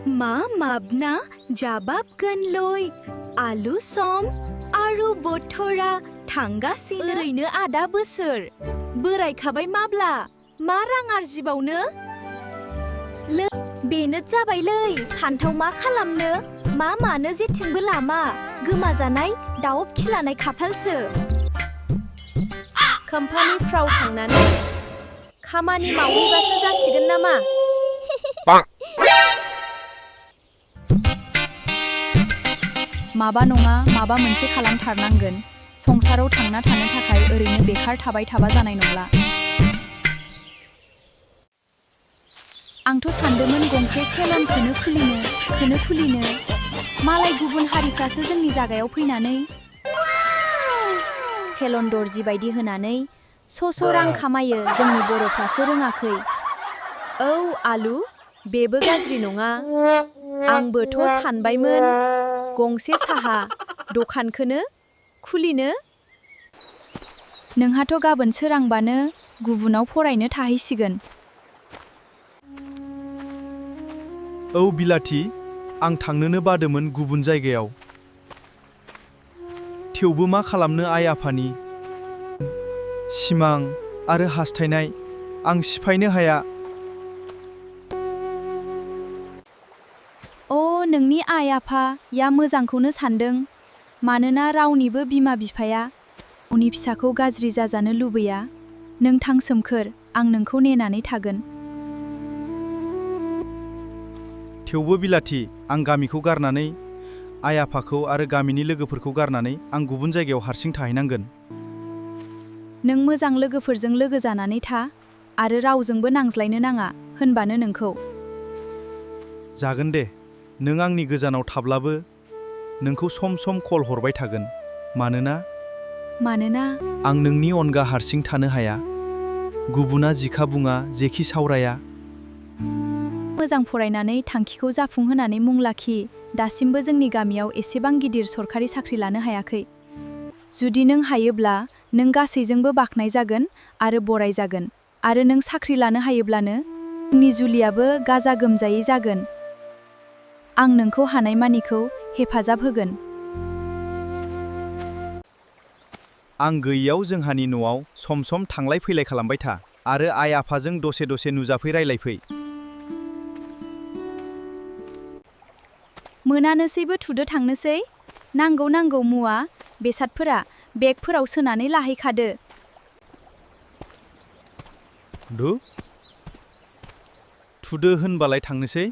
मा माबना जाबाबगोन लय आलु सम आरो बोथोरा थांगासिनो ओरैनो आदा बोसोर बोरायखाबाय माब्ला मा रां आरजिबावनो बेनो जाबायलै फान्थाव मा खालामनो मा मानो जेथिंबो लामा गोमाजानाय दाउ खिलानाय खाफालसो कम्पानिफ्राव थांनानै खामानि मावहैबासो जासिगोन नामा माबा नङा माबा मोनसे खालामथारनांगोन संसाराव थांना थानो थाखाय ओरैनो बेखार थाबाय थाबा जानाय नंला आंथ' सानदोंमोन गंसे सेलनखौनो खुलिनो मालाय गुबुन हारिफ्रासो जोंनि जागायाव फैनानै सेलन दर्जि बायदि होनानै स' रां खामायो जोंनि बर'फ्रासो रोङाखै औ आलु बेबो गाज्रि नङा आंबोथ' सानबायमोन गंसे साहा दखानखौनो खुलिनो नोंहाथ' गाबोन सोरांबानो गुबुनाव फरायनो थाहैसिगोन औ बिलाथि आं थांनोनो बादोंमोन गुबुन जायगायाव थेवबो मा खालामनो आइ आफानि सिमां आरो हास्थायनाय आं सिफायनो हाया नोंनि आइ आफाया मोजांखौनो सानदों मानोना रावनिबो बिमा बिफाया गावनि फिसाखौ गाज्रि जाजानो लुबैया नों थां सोमखोर आं नोंखौ नेनानै थागोन थेवबो बिलाथि आं गामिखौ गारनानै आइ आफाखौ आरो गामिनि लोगोफोरखौ गारनानै आं गुबुन जायगायाव हारसिं थाहैनांगोन नों मोजां लोगोफोरजों लोगो जानानै था आरो रावजोंबो नांज्लायनो नाङा होनबानो नोंखौ जागोन दे नों आंनि गोजानाव थाब्लाबो नोंखौ सम सम कल हरबाय थागोन मानोना आं नोंनि अनगा हारसिं थानो हाया गुबुना जिखा बुङा जेखि सावराया मोजां फरायनानै थांखिखौ जाफुंहोनानै मुं लाखि दासिमबो जोंनि गामियाव एसेबां गिदिर सरखारि साख्रि लानो हायाखै जुदि नों हायोब्ला नों गासैजोंबो बाख्नाय जागोन आरो बराय जागोन आरो नों साख्रि लानो हायोब्लानो नोंनि जुलियाबो गाजा गोमजायै जागोन आं नोंखौ हानायमानिखौ हेफाजाब होगोन आं गैयियाव जोंहानि न'आव सम सम थांलाय फैलाय खालामबाय था आरो आइ आफाजों दसे दसे नुजाफै रायलायफै मोनानोसैबो थुदो थांनोसै नांगौ मुवा बेसादफोरा बेगफोराव सोनानै लाहैखादो थुदो होनबालाय थांनोसै